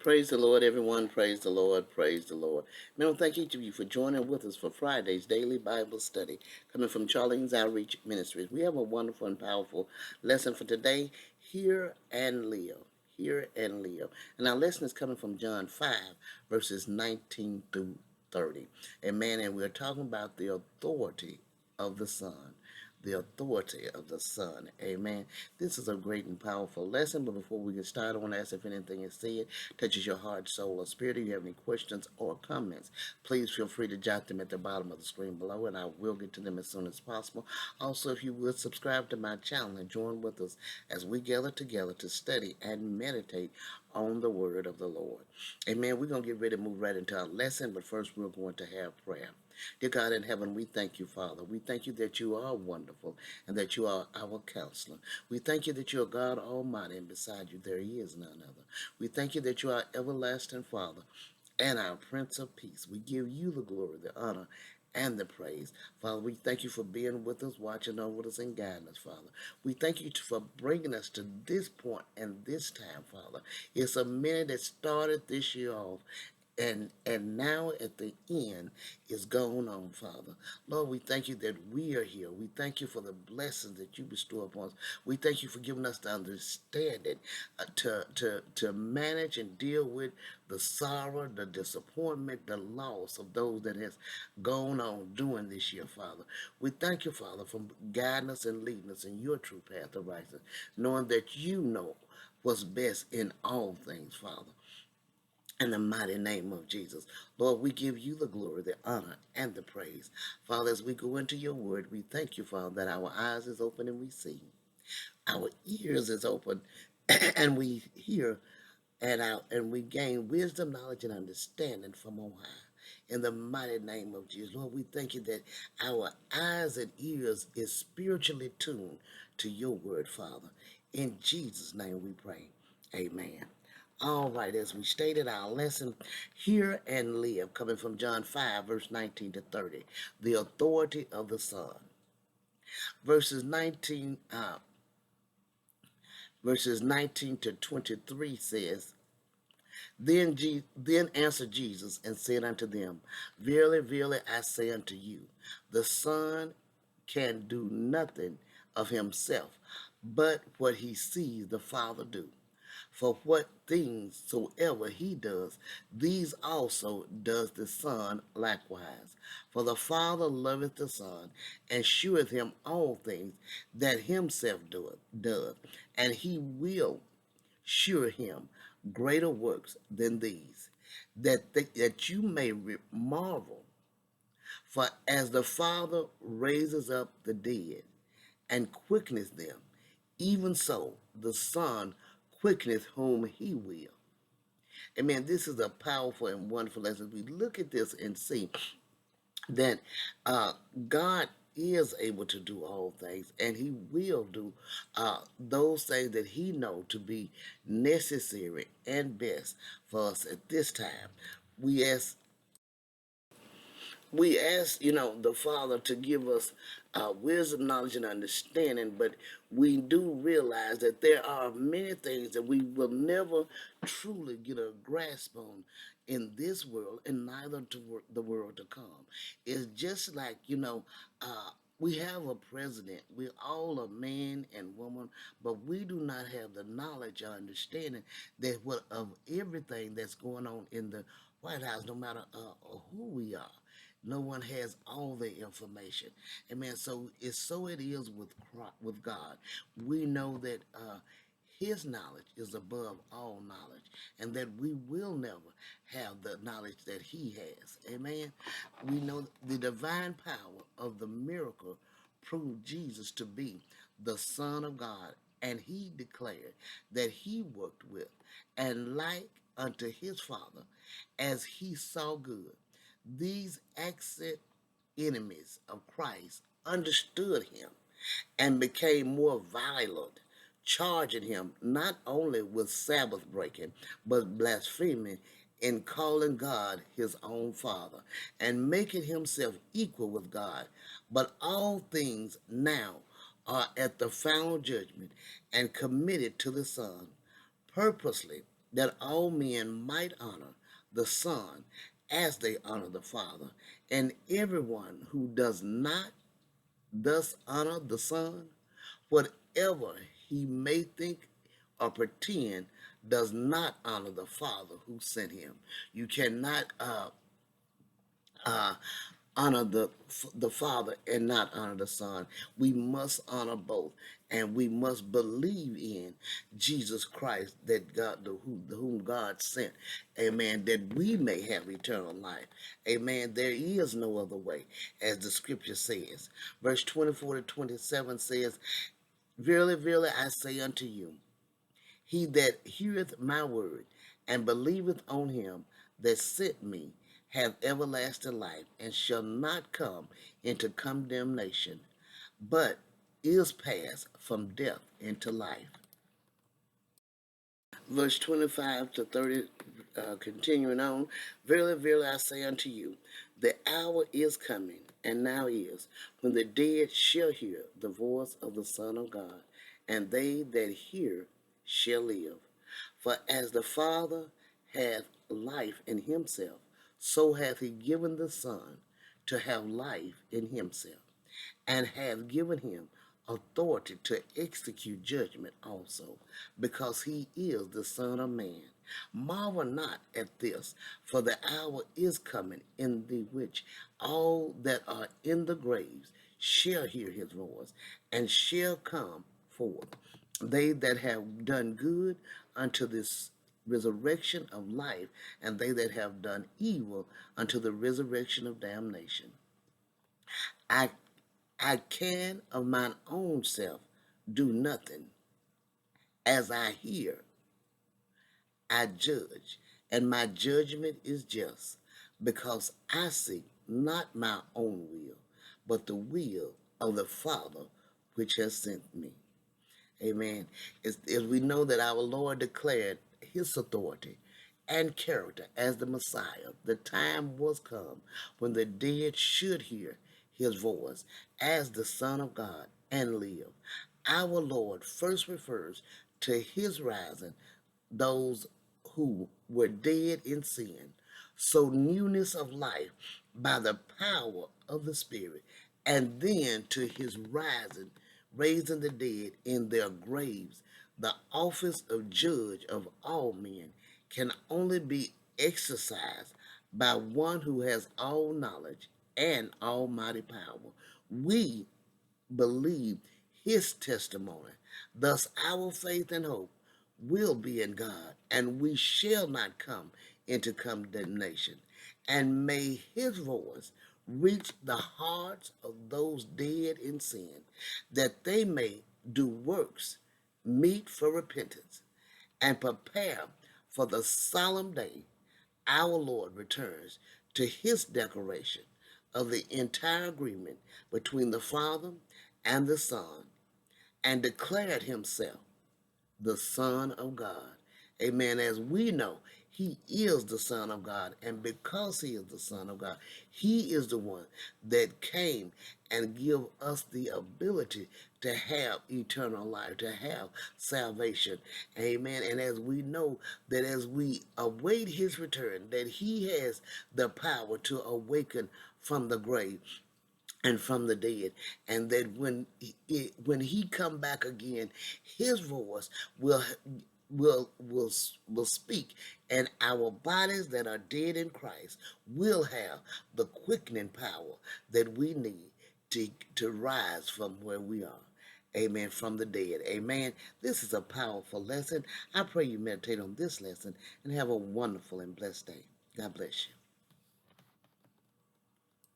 Praise the Lord, everyone. Praise the Lord. Praise the Lord. Man, thank each of you for joining with us for Friday's daily Bible study coming from Charlene's Outreach Ministries. We have a wonderful and powerful lesson for today. Hear and live. Hear and live. And our lesson is coming from John 5, verses 19 through 30. Amen. And we're talking about the authority of the Son. The authority of the Son. Amen. This is a great and powerful lesson, but before we get started, I want to ask if anything is said touches your heart, soul, or spirit. If you have any questions or comments, please feel free to jot them at the bottom of the screen below, and I will get to them as soon as possible. Also, if you would subscribe to my channel and join with us as we gather together to study and meditate on the word of the Lord. Amen. We're going to get ready to move right into our lesson, but first we're going to have prayer. Dear God in heaven, we thank you, Father. We thank you that you are wonderful and that you are our counselor. We thank you that you are God Almighty, and beside you there is none other. We thank you that you are everlasting Father and our Prince of Peace. We give you the glory, the honor, and the praise. Father, we thank you for being with us, watching over us, and guiding us, Father. We thank you for bringing us to this point and this time, Father. It's a minute that started this year off, and now at the end is going on, Father. Lord, we thank you that we are here. We thank you for the blessings that you bestow upon us. We thank you for giving us the understanding to manage and deal with the sorrow, the disappointment, the loss of those that has gone on during this year, Father. We thank you, Father, for guiding us and leading us in your true path of righteousness, knowing that you know what's best in all things, Father. In the mighty name of Jesus. Lord, we give you the glory, the honor, and the praise. Father, as we go into your word, we thank you, Father, that our eyes is open and we see. Our ears is open and we hear, and we gain wisdom, knowledge, and understanding from on high. In the mighty name of Jesus. Lord, we thank you that our eyes and ears is spiritually tuned to your word, Father. In Jesus' name we pray. Amen. All right, as we stated, our lesson, hear and live, coming from John 5, verse 19 to 30, the authority of the Son. Verses 19, verses 19 to 23 says, Then answered Jesus and said unto them, Verily, verily, I say unto you, the Son can do nothing of himself, but what he sees the Father do. For what things soever he does, these also does the Son likewise. For the Father loveth the Son, and sheweth him all things that himself doeth, and he will shew him greater works than these, that you may marvel. For as the Father raises up the dead, and quickeneth them, even so the Son quickeneth whom he will. Amen. This is a powerful and wonderful lesson. We look at this and see that God is able to do all things, and he will do those things that he know to be necessary and best for us at this time. We ask the Father to give us wisdom, knowledge, and understanding, but we do realize that there are many things that we will never truly get a grasp on in this world, and neither to the world to come. It's just like, we have a president. We're all a man and woman, but we do not have the knowledge or understanding of everything that's going on in the White House, no matter who we are. No one has all the information. Amen. So it is with God. We know that his knowledge is above all knowledge, and that we will never have the knowledge that he has. Amen. We know the divine power of the miracle proved Jesus to be the Son of God, and he declared that he worked with and like unto his Father as he saw good. These accent enemies of Christ understood him and became more violent, charging him not only with Sabbath breaking, but blaspheming in calling God his own Father, and making himself equal with God. But all things now are at the final judgment and committed to the Son, purposely that all men might honor the Son as they honor the Father. And everyone who does not thus honor the Son, whatever he may think or pretend, does not honor the Father who sent him. You cannot uh, honor the Father and not honor the Son. We must honor both, and we must believe in Jesus Christ, that God, whom God sent. Amen. That we may have eternal life. Amen. There is no other way, as the Scripture says. Verse 24 to 27 says, "Verily, verily, I say unto you, he that heareth my word and believeth on him that sent me hath everlasting life, and shall not come into condemnation, but is passed from death into life." Verse 25 to 30, continuing on, "Verily, verily, I say unto you, the hour is coming, and now is, when the dead shall hear the voice of the Son of God, and they that hear shall live. For as the Father hath life in himself, so hath he given the Son to have life in himself, and hath given him authority to execute judgment also, because he is the Son of Man. Marvel not at this, for the hour is coming, in the which all that are in the graves shall hear his voice, and shall come forth, they that have done good unto this resurrection of life, and they that have done evil unto the resurrection of damnation. I I can of mine own self do nothing. As I hear, I judge, and my judgment is just, because I seek not my own will, but the will of the Father which has sent me. Amen. As we know that our Lord declared his authority and character as the Messiah, the time was come when the dead should hear his voice as the Son of God and live. Our Lord first refers to his rising those who were dead in sin, so newness of life by the power of the Spirit, and then to his rising, raising the dead in their graves. The office of judge of all men can only be exercised by one who has all knowledge and almighty power. We believe his testimony. Thus, our faith and hope will be in God, and we shall not come into condemnation. And may his voice reach the hearts of those dead in sin, that they may do works meet for repentance, and prepare for the solemn day our Lord returns, to his declaration of the entire agreement between the Father and the Son, and declared himself the Son of God. Amen. As we know, he is the Son of God, and because he is the Son of God, he is the one that came and give us the ability to have eternal life, to have salvation. Amen. And as we know that as we await his return, that he has the power to awaken from the grave and from the dead, and that when he come back again, his voice will will speak, and our bodies that are dead in Christ will have the quickening power that we need to rise from where we are. Amen. From the dead. Amen. This is a powerful lesson. I pray you meditate on this lesson and have a wonderful and blessed day. God bless you.